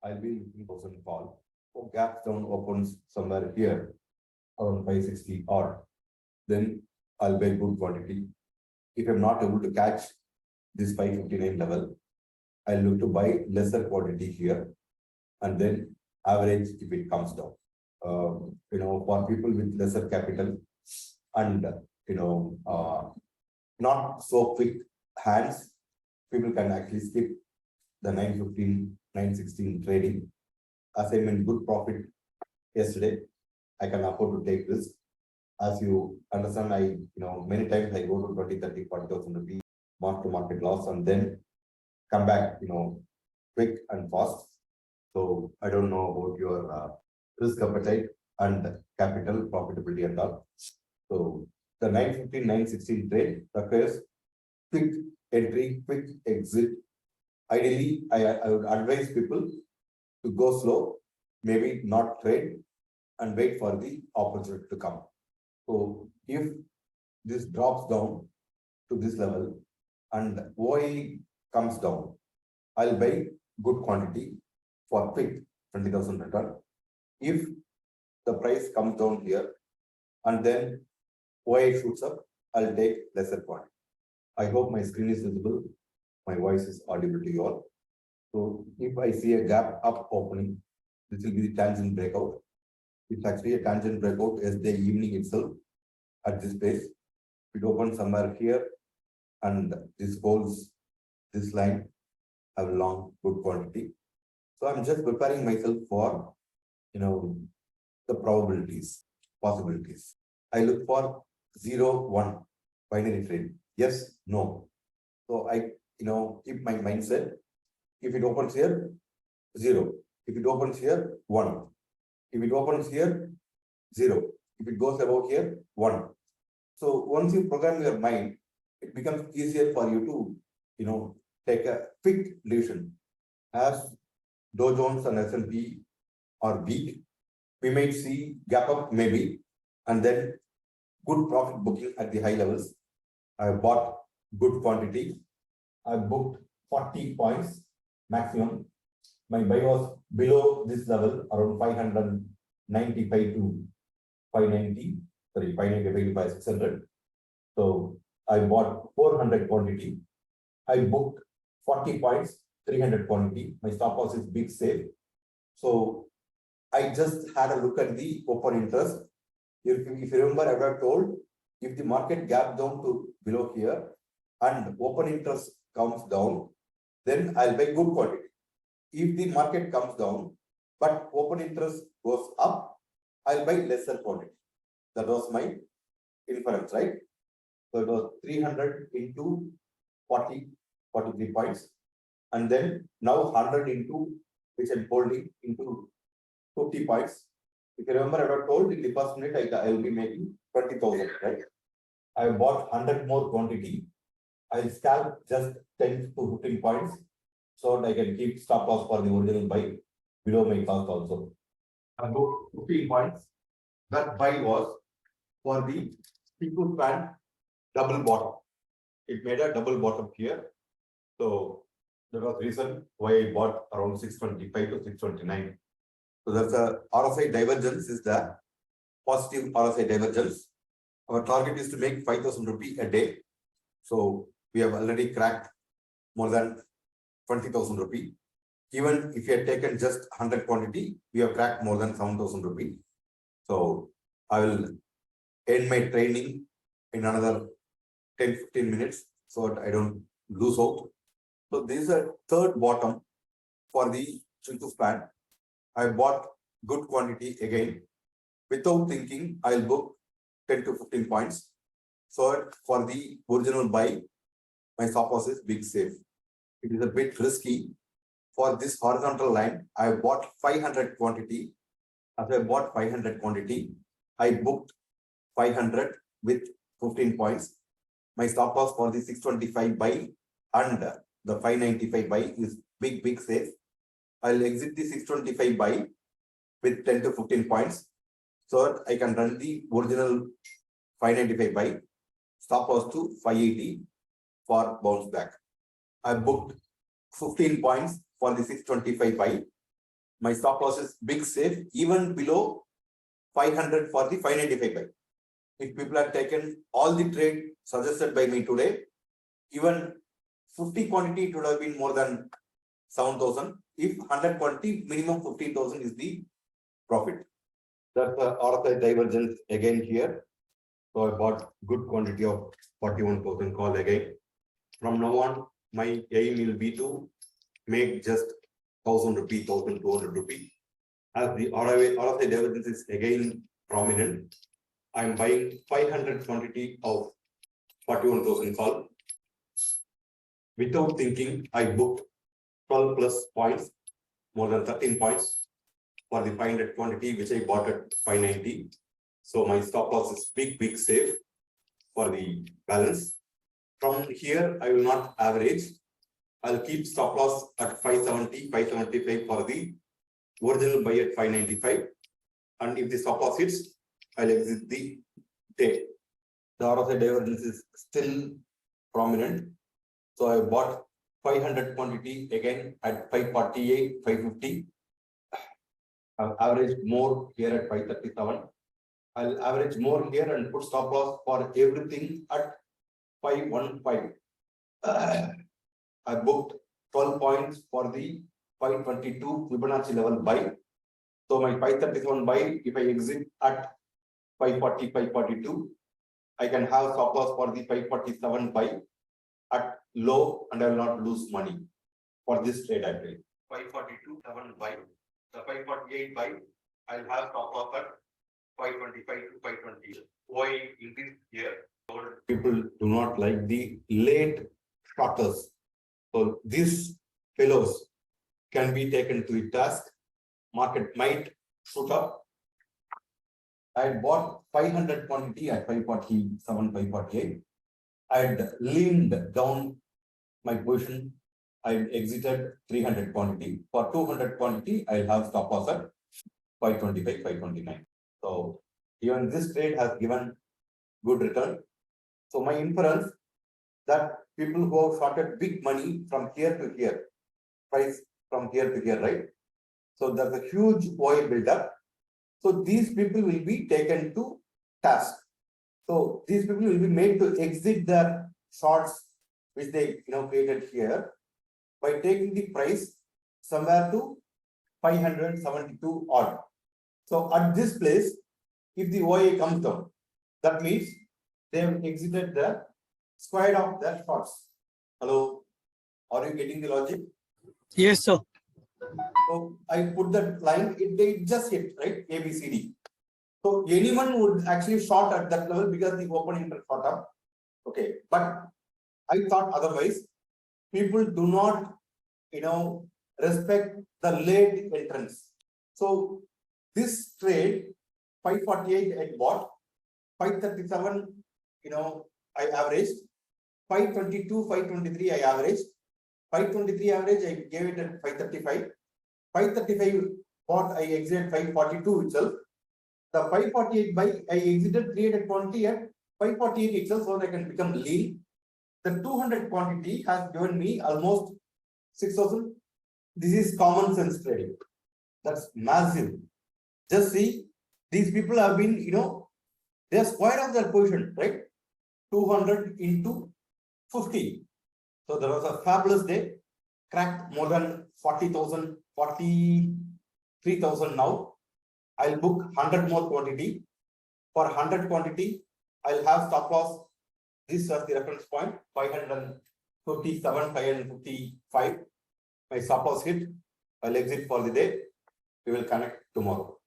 I'll be looking 1000 call. So gap down opens somewhere here around 560 odd. Then I'll buy good quantity. If I'm not able to catch this 559 level, I'll look to buy lesser quantity here and then average if it comes down. For people with lesser capital and not so quick hands, people can actually skip the 915, 916 trading. As I'm in good profit yesterday, I can afford to take risk. As you understand, many times I go to 20, 30, 40,000 rupees mark to market loss and then come back, quick and fast. So I don't know about your risk appetite and capital profitability and all. So the 915, 916 trade requires quick entry, quick exit. Ideally, I would advise people to go slow, maybe not trade and wait for the opportunity to come. So if this drops down to this level and OI comes down, I'll buy good quantity for quick 20,000 return. If the price comes down here and then OI shoots up, I'll take lesser quantity. I hope my screen is visible. My voice is audible to you all. So if I see a gap up opening, this will be the tangent breakout. It's actually a tangent breakout as the evening itself at this place. It opens somewhere here and this holds this line, have long good quantity. So I'm just preparing myself for the probabilities, possibilities. I look for 0, 1 binary trade. Yes, no. So I keep my mindset. If it opens here, 0. If it opens here, 1. If it opens here, 0. If it goes about here, 1. So once you program your mind, it becomes easier for you to, take a quick decision. As Dow Jones and S&P are weak, we might see gap up maybe, and then good profit booking at the high levels. I bought good quantity. I booked 40 points maximum. My buy was below this level, around 595 to 590, 595 to 600. So I bought 400 quantity. I booked 40 points, 300 quantity. My stop loss is big safe. So I just had a look at the open interest. If you remember, I have told, if the market gap down to below here and open interest comes down, then I'll buy good quantity. If the market comes down, but open interest goes up, I'll buy lesser quantity. That was my inference, right? So it was 300 into 40, 43 points. And then now 100 into, which I'm holding, into 50 points. If you remember, I was told in the first minute, I will be making 20,000, right? I bought 100 more quantity. I'll scalp just 10 to 15 points so that I can keep stop loss for the original buy below my cost also. I booked 15 points. That buy was for the people span double bottom. It made a double bottom here. So that was the reason why I bought around 625 to 629. So that's a RSI divergence is the positive RSI divergence. Our target is to make 5,000 rupees a day. So we have already cracked more than 20,000 rupees. Even if you have taken just 100 quantity, we have cracked more than 7,000 rupees. So I will end my training in another 10-15 minutes so that I don't lose out. So this is a third bottom for the Chintu span. I bought good quantity again. Without thinking, I'll book 10 to 15 points. So for the original buy, my stop loss is big safe. It is a bit risky. For this horizontal line, I bought 500 quantity. As I bought 500 quantity, I booked 500 with 15 points. My stop loss for the 625 buy and the 595 buy is big safe. I'll exit the 625 buy with 10 to 15 points so that I can run the original 595 buy, stop loss to 580 for bounce back. I booked 15 points for the 625 buy My stop loss is big safe, even below 500 for the 595 buy. If people have taken all the trade suggested by me today, even 50 quantity, it would have been more than 7,000. If 100 quantity, minimum 15,000 is the profit. That's the RSI divergence again here. So I bought good quantity of 41,000 call again. From now on, my aim will be to make just 1,000 rupee, 1,200 rupee. As the RSI divergence is again prominent, I am buying 500 quantity of 41,000 call. Without thinking, I booked 12 plus points, more than 13 points for the 500 quantity, which I bought at 590. So my stop loss is big safe for the balance. From here, I will not average. I'll keep stop loss at 570, 575 for the original buy at 595. And if the stop loss hits, I'll exit the day. The RSI divergence is still prominent. So I bought 500 quantity again at 548, 550. I've averaged more here at 537. I'll average more here and put stop loss for everything at 515. I booked 12 points for the 522 Fibonacci level buy. So my 537 buy, if I exit at 540, 542, I can have stop loss for the 547 buy at low, and I will not lose money for this trade I trade. 542 7 buy, the 548 buy, I'll have stop loss at 525 to 520. Why increase here? People do not like the late shorters. So these fellows can be taken to the task. Market might shoot up. I bought 500 quantity at 547, 548. I had leaned down my position. I exited 300 quantity. For 200 quantity, I'll have stop loss at 525, 529. So even this trade has given good return. So my inference that people who have shorted big money from here to here, price from here to here, right? So there's a huge oil buildup. So these people will be taken to task. So these people will be made to exit the shorts which they created here by taking the price somewhere to 572 odd. So at this place, if the OA comes down, that means they have exited the square of their shorts. Hello, are you getting the logic? Yes, sir. So I put that line, it just hit, right? ABCD. So anyone would actually short at that level because the open interest shot up. Okay, but I thought otherwise. People do not, respect the late entrance. So this trade, 548 I bought, 537, I averaged, 522, 523 I averaged, 523 average I gave it at 535, 535 bought I exited 542 itself. The 548 buy I exited 300 quantity at 548 itself, so I can become lean. The 200 quantity has given me almost 6,000. This is common sense trading. That's massive. Just see, these people have been, they are square of their position, right? 200 into 50. So there was a fabulous day, cracked more than 40,000, 43,000 now. I'll book 100 more quantity. For 100 quantity, I'll have stop loss. This is the reference point, 557, 555. My stop loss hit. I'll exit for the day. We will connect tomorrow.